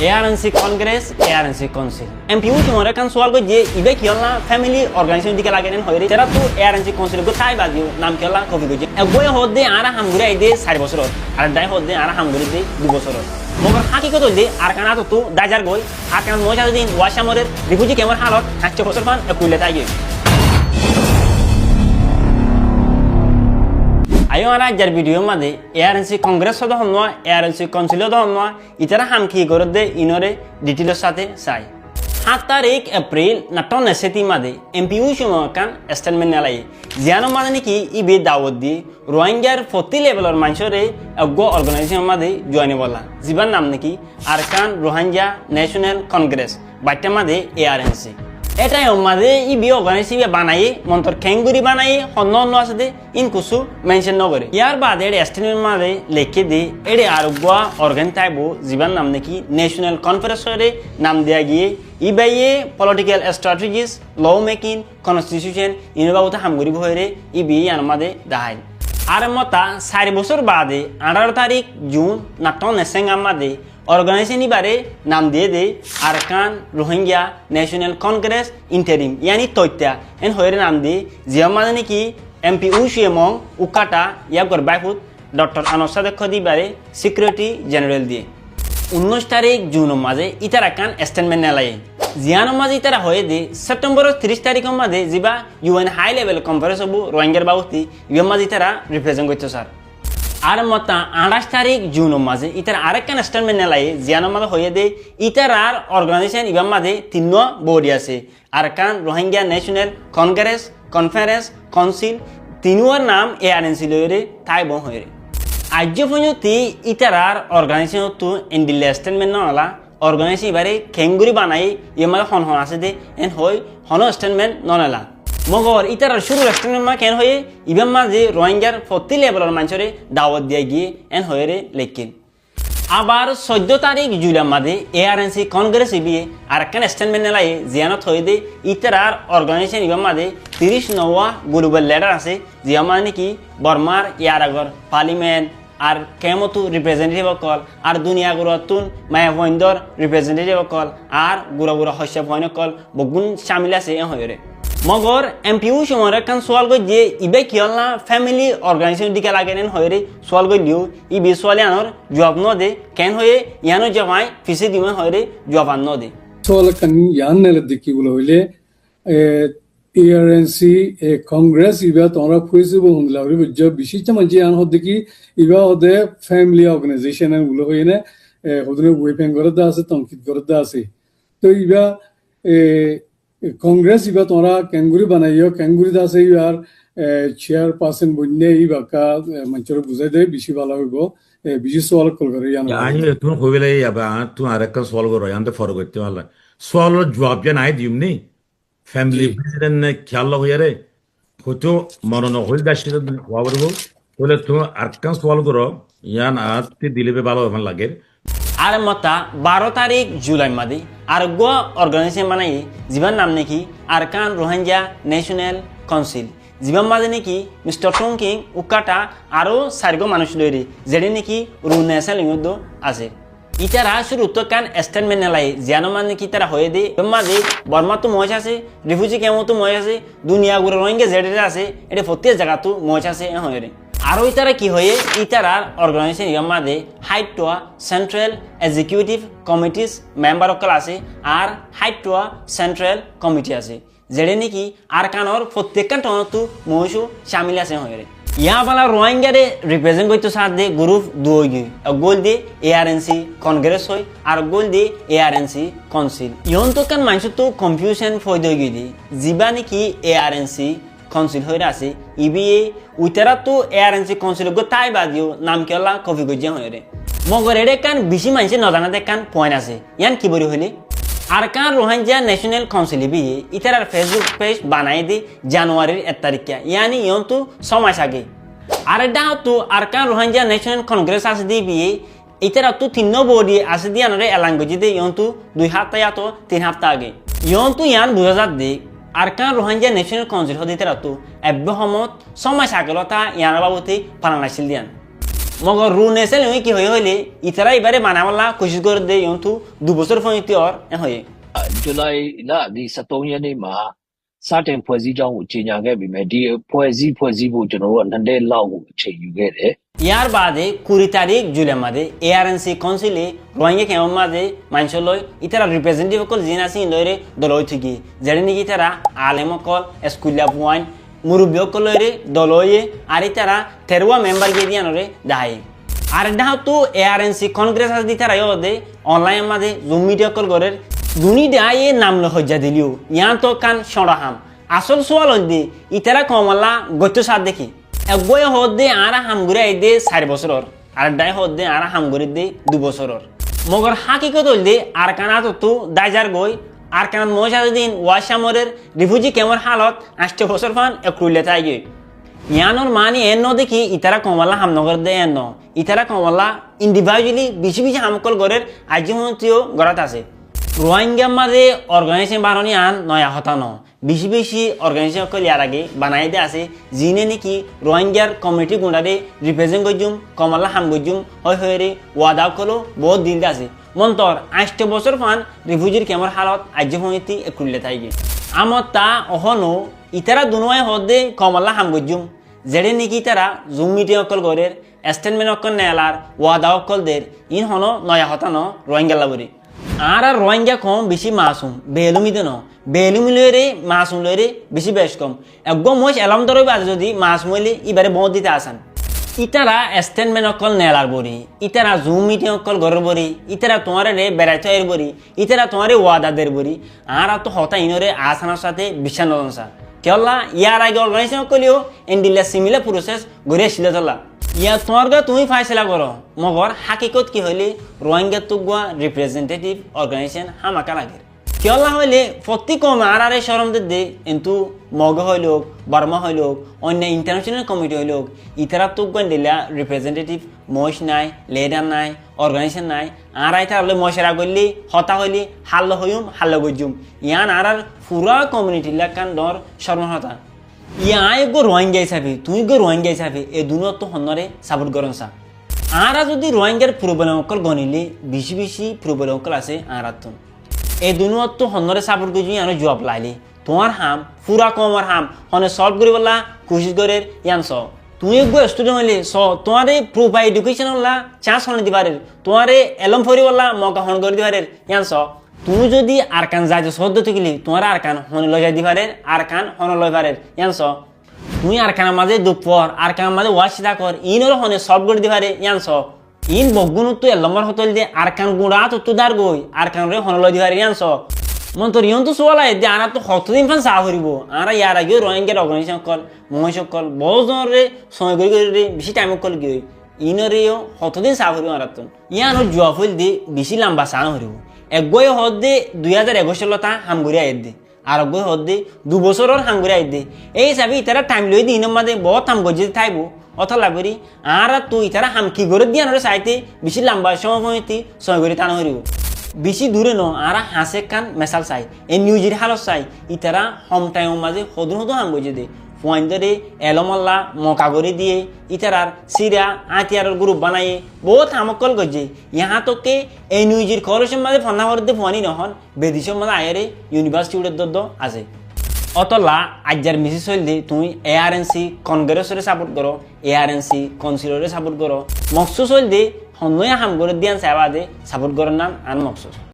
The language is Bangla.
ANC Congress, ANC Council. MPU tomorrow kan soal go je ibe kiyola family organization dike lagenen hoyre. Tera tu ANC Council go tai badio nam kiyola kofi go je. Egoy hodde ara hamgure ide 4 বছর আর dai hodde ara hamgure de 2 বছর মগর হাকিকত হইলে আর কানা তো দাজার গই আর কানা মজা দিন ওয়াশামরের রিফিউজি কেমন হালত 8 বছর পান একুলে তাই ayo ara jar video made ANC Congress do honno ANC Council do honno itara ham ki gorode inore detail sate sai 7 তারিখ এপ্রিল নাটন এসেতি মাদে এমপিউ সমকান স্টেটমেন্ট নালাই জিয়ানো মানে কি ইবে দাওয়াত দি রোহিঙ্গার 40 লেভেলর মানসরে অগো অর্গানাইজেশন মাদে জয়েন বলা জিবান নাম নাকি আরকান রোহিঙ্গা ন্যাশনাল কংগ্রেস বাইটা মাদে এআরএনসি এটাই মাদে ইবে অর্গানাইজেশন বানাই মন্তর খেঙ্গুরি বানাই হন্ন অন্য আছে ইন কুসু মেনশন নগরে ইয়ার বাদে স্টেটমেন্ট মাদে লেখে দি এডে আরোগ্য অর্গান তাইবো জিবান নাম নাকি ন্যাশনাল কনফারেন্সরে নাম দেয়া গিয়ে ইবাইয়ে political strategies law making constitution ইনবাউতা হামগুরি ভয়রে ইবি আনমাদে দাহাই আর মতা 4 বছর বাদে 18 তারিখ জুন নাটন নেসেং আমাদে অর্গানাইজেশন ইবারে নাম দিয়ে the Arakan Rohingya National Congress interim ইয়ানি তৈত্যা এন হয়রে নাম দি জিয়ামাদে নাকি এমপি উশিয়মং উকাটা ইয়াগর বাইফুত ডক্টর আনসাদ খদিবারে সিকিউরিটি জেনারেল দিয়ে 19 তারিখ জুন মাঝে ইতারা কান স্টেটমেন্ট নালায়ে জিয়ানো মাঝে ইতারা হয়ে দে সেপ্টেম্বর 30 তারিখ মাঝে জিবা ইউএন হাই লেভেল কনফারেন্স হবু রোহিঙ্গার বাবতি ইয়ে মাঝে ইতারা রিপ্রেজেন্ট করতে স্যার আর মতা 28 তারিখ জুন মাঝে ইতারা আরেক কান স্টেটমেন্ট নালায়ে জিয়ানো মাঝে হয়ে দে ইতারার অর্গানাইজেশন ইবাম মাঝে তিন বডি আছে Arakan Rohingya National Congress Conference Council তিনুয়ার নাম এআরএনসি লয়রে তাই বং হয়ে আজ্য পর্যন্ত ইতারার অর্গানাইজেশন তো ইন্ডিল স্টেটমেন্ট নলা অর্গানাইজেশন এবারে খেঙ্গুরি বানাই ইমাল হন হন আছে দে এন হই হন স্টেটমেন্ট নলা মগর ইতারার শুরু স্টেটমেন্ট মা কেন হয়ে ইবাম মাঝে রোহিঙ্গার 40 লেভেলের মানুষরে দাওয়াত দিয়ে গিয়ে এন হয়ে রে লেখিন আবার 14 তারিখ জুলাই মাঝে এআরএনসি কংগ্রেস ইবিয়ে আর কেন স্টেটমেন্ট নেলাই জিয়ানত হয়ে দে ইতারার অর্গানাইজেশন ইবাম মাঝে 30 নওয়া গ্লোবাল লিডার আছে জিয়া মানে কি বর্মার ইয়ারাগর পার্লিমেন্ট আর কেমতো রিপ্রেজেন্টেটিভ কল আর দুনিয়া গুরতুন মায়া ভয়ন্দর রিপ্রেজেন্টেটিভ কল আর গুড়া গুড়া হস্য ভয়ন কল বগুন শামিল আছে হয়ে মগর এমপিউ সময় কান সোয়াল গই যে ইবে কিয়লা ফ্যামিলি অর্গানাইজেশন দিকে লাগেন হয়ে সোয়াল গই দিও ই বিসওয়ালি আনর জবাব ন দে কেন হয়ে ইয়ানো জমাই ফিসে দিমে হয়ে জবাব ন দে সোয়াল কান ইয়ান নেলে দেখি বলে হইলে এআরএনসি কংগ্রেস ইবা তোমরা ফুয়েছে বহুলা হইবে বুঝছো বিশেষ মানে আন হদ দেখি ইবা হদে ফ্যামিলি অর্গানাইজেশন গুলো হইনে হদনে ওয়েপেন করতে আছে তংকিত করতে আছে তো ইবা কংগ্রেস ইবা তোমরা ক্যাঙ্গুরি বানাইও ক্যাঙ্গুরি দাসে ইয়ার চেয়ারপারসন বন্যে ইবাকা মঞ্চর বুঝাই দেয় বেশি ভালো হইব বিশেষ সোয়াল কল করে আমি তুমি হইলে ইয়াবা তুমি আরেকটা সোয়াল করো ইয়ানতে ফরক করতে পারলা সোয়ালের জবাব যে নাই দিম নি ফ্যামিলি প্রেসিডেন্ট নে খেয়াল হইয়া রে হয়তো মরণ হইল দাসি হওয়াবো বলে তুমি আরেকটা সোয়াল করো ইয়ান আজকে দিলে ভালো এখন লাগে আর মতা 12 তারিখ জুলাই মাদে আর গো অর্গানাইজেশন বানাই জীবন নাম নাকি আরকান রোহিঙ্গা ন্যাশনাল কাউন্সিল জীবন মাঝে নাকি মিস্টার টংকিং উকাটা আরো 4 মানুষ লইরে যেটি নাকি রুনেসাল ইউদ্ধ আছে ইতারা শুরু তো কান স্টেটমেন্ট নালাই জিয়ানো মানে কি তারা হয়ে দে মাঝে বর্মা তো মজ আছে রিফিউজি কেমন তো মজ আছে দুনিয়া গুলো রোহিঙ্গা যেটি আছে এটা প্রত্যেক জায়গা তো মজ আছে হয়ে রে আরো ইতারা কি হয়ে ইতারার অর্গানাইজেশন ইয়ামাদে হাইট টোয়া সেন্ট্রাল এক্সিকিউটিভ কমিটিস মেম্বার অকল আছে আর হাইট টোয়া সেন্ট্রাল কমিটি আছে যেটা নাকি আর কানর প্রত্যেকটা টনতো মহিষু শামিল আছে হয়ে ইয়া বালা রোহিঙ্গারে রিপ্রেজেন্ট করতে সাথ দে গ্রুপ দুই গোল দে এআরএনসি কংগ্রেস হয় আর গোল দে এআরএনসি কাউন্সিল ইয়ন তো কান মানুষ তো কনফিউশন ফই দই গই জিবা নাকি এআরএনসি কাউন্সিল হয়ে আছে ইবিএ উইতারা তো এআরএনসি কাউন্সিল গো তাই বাদিও নাম কেলা কফি গজিয়া হয়ে রে মগর এডে কান বেশি মানুষ নজানাতে কান পয়েন্ট আছে ইয়ান কি বলি হইলে Arakan Rohingya National Council ইবিএ ইতারার ফেসবুক পেজ বানাই দি জানুয়ারির 1 তারিখে ইয়ানি ইয়ন তো 6 মাস আগে আর এটা তো আর কান রোহিঙ্গা ন্যাশনাল কংগ্রেস আছে দি বিএ ইতারা তো 3 বডি আছে দি আনরে এলাঙ্গজি দে ইয়ন তো 2 সপ্তাহ या तो 3 সপ্তাহ আগে ইয়ন তো ইয়ান 2000 দে আরকান রোহিঙ্গা ন্যাশনাল কাউন্সিল হদিতে রাতো এব্বে সমত সময় সাকলতা ইয়ার বাবতে পালানাইছিল দিয়ান মগর রু নেসেল কি হয়ে হইলে ইতারা এবারে বানাবলা কোশিশ করে দে ইয়ন্তু 2 বছর ফইতি অর হয়ে ဇူလိုင်လဒီ73ရက်နေ့မှာစတင်ဖွဲ့စည်းကြောင်းကိုကြေညာခဲ့ပြီးမြဲဒီဖွဲ့စည်းဖို့ကျွန်တော်တို့က2နှစ်လောက်ကိုအချိန်ယူခဲ့တယ် ইয়ার বাদে 20 তারিখ জুলাই মাদে এআরএনসি কাউন্সিলে রোহিঙ্গা কেমন মাদে মানসলই ইতারা রিপ্রেজেন্টেটিভ কল জিনাসি লইরে দলই থিকি যেড়ে নিকি তারা আলেম কল স্কুলিয়া পয়েন্ট মুরব্বী কল লইরে দলয়ে আর ইতারা 13 মেম্বার কে দিয়ানরে দাই আর ডাহ তো এআরএনসি কংগ্রেস আস দিতারা ইওদে অনলাইন মাদে জুম মিডিয়া কল গরের দুনি দায়ে নাম ল হজ্জা দিলিও ইয়ান তো কান সড়াহাম আসল সোয়াল দি ইতারা কমলা গত সাত দেখি একগয় হদে আরা হামগুরে আইদে 4 বছরর আর ডাই হদে আরা হামগুরে দে 2 বছরর মগর হাকিকত হইদে আর কানা তো দাইজার গই আর কান মজাদিন ওয়াশামরের রিফিউজি কেমন হালত 8 বছর ফান একরুলে তাই গে ইয়ানোর মানে এন্ন দেখি ইতারা কমলা হামনগর দে এন্ন ইতারা কমলা ইন্ডিভিজুয়ালি বেশি হামকল গরের আজীবনতীয় গরাত আছে রোহিঙ্গা মাঝে অর্গানাইজেশন বানানি আন নয়া হতানো বেশি অর্গানাইজেশন কল ইয়ার আগে বানাই দে আছে যিনি নাকি রোহিঙ্গার কমিটি গুণারে রিপ্রেজেন্ট করজুম কমলা হাম করজুম হয় রে ওয়াদা কলো বহুত দিন আছে মন্তর 8 বছর ফান রিফিউজির কেমন হালত আজ্য হইতি একুলে থাইগে আমার তা অহনো ইতারা দুনোয় হদে কমলা হাম করজুম যেড়ে নাকি তারা জুম মিটিং অকল গরের স্টেটমেন্ট অকল নেলার ওয়াদা অকল দের ইন হনো নয়া হতানো রোহিঙ্গা লাবরি আর রোহিঙ্গা কম বেশি মাসুম বেলুমিতে ন বেলুমি লইরে মাসুম লইরে বেশি বেশ কম একদম মই এলাম ধরে বাজে যদি মাস মইলে ইবারে বহুত দিতে আসান ইতারা স্টেটমেন্ট অকল নেলার বরি ইতারা জুম মিটিং অকল গরের বরি ইতারা তোমারে রে বেড়াইতে এর বরি ইতারা তোমারে ওয়াদাদের বরি আর তো হতা ইনরে আসানোর সাথে বিশ্বাস নসা কেলা ইয়ার আগে অর্গানাইজেশন কলিও এন্ডিলা সিমিলার প্রসেস গড়ে ছিলে চলা ইয়া তোমার তুমি ফাইসলা করো মগর হাকিকত কি হইলে রোহিঙ্গা তুগুয়া রিপ্রেজেন্টেটিভ অর্গানাইজেশন হামাকা লাগে কেলা হইলে প্রতি কম আর সরম দে কিন্তু মগ হইলোক বার্মা হইলোক অন্য ইন্টারন্যাশনাল কমিটি হইলোক ইতারা তুগুয়া দিলা রিপ্রেজেন্টেটিভ মশ নাই লিডার নাই অর্গানাইজেশন নাই আর আইতা হলে মশারা করলি হতা হইলি হাল্ল হইম হাল্ল গজুম ইয়ান আর পুরা কমিউনিটি লাকান দর সর্বহতা ইয়াই গো রোহিঙ্গা হিসাবে তুই গো রোহিঙ্গা হিসাবে এই দুনিয়া তো হন্নরে সাপোর্ট করন সা আরা যদি রোহিঙ্গার প্রবলেম অকল গনিলে বেশি প্রবলেম অকল আছে আরা তো এই দুনিয়া তো হন্নরে সাপোর্ট করছি আর জব লাইলে তোমার হাম পুরা কমর হাম হনে সলভ করি বললা কোশিশ করে ইয়ান স তুই গো স্টুডেন্ট হইলে স তোমারে প্রোভাইড এডুকেশন হল্লা চান্স হনে দিবারে তোমারে এলম ফরি বললা মকা হন করে দিবারে ইয়ান স তুমি যদি আরকান যাই সদ্য থাকিলে তোমার আরকান হনে লই যাই দিবারে আরকান হনে লই পারে ইয়ানস তুমি আরকানের মাঝে দুপর আরকানের মাঝে ওয়াশিদা কর ইনর হনে সলভ করে দিবারে ইয়ানস ইন বগুন তো লম্বার হতল দে আরকান গুড়া তো দার গই আরকান রে হনে লই দিবারে ইয়ানস মন তো রিয়ন তো সোয়ালা দে আনা তো কতদিন ফান সা হরিব আরা ইয়ার আগে রোহিঙ্গার অর্গানাইজেশন কল মহেশ কল বহু জনরে সময় করে বেশি টাইম কল গই ইনরেও কতদিন সা হরিব আরা তো ইয়ানো জব হইল দে বেশি লম্বা সা হরিব একগয় হদে 2021 লতা হামগুড়ি আইদ দে আর একগয় হদে 2 বছরের হামগুড়ি আইদ দে এই হিসাবে ইতারা টাইম লই দিন মাদে বহুত হাম গজে থাইবো অথ লাগরি আর তো ইতারা হাম কি করে দিয়ান রে চাইতে বেশি লম্বা সময় হইতি সময় করে টান হরিব বেশি দূরে ন আর হাসে কান মেসাল চাই এই নিউজির হালত চাই ইতারা হম টাইম মাঝে হদুন হাম গজে দে পয়েন্টরে এলমল্লা মকাগরি দিয়ে ইতারার সিরা আতিয়ারের গ্রুপ বানাইয়ে বহুত হামকল গজে ইহা তোকে এই নিউজির খরচের মাঝে ফন্না করতে ফোয়ানি নহন বেদিসের মাঝে আয়ারে ইউনিভার্সিটি উড়ে দদ্দ আছে অতলা আজ্জার মিসিস হইলে তুমি এআরএনসি কংগ্রেসরে সাপোর্ট করো এআরএনসি কাউন্সিলরে সাপোর্ট করো মকসুস হইলে হন্নয়া হাম করে দিয়ান সেবা দে সাপোর্ট করার নাম আন মকসুস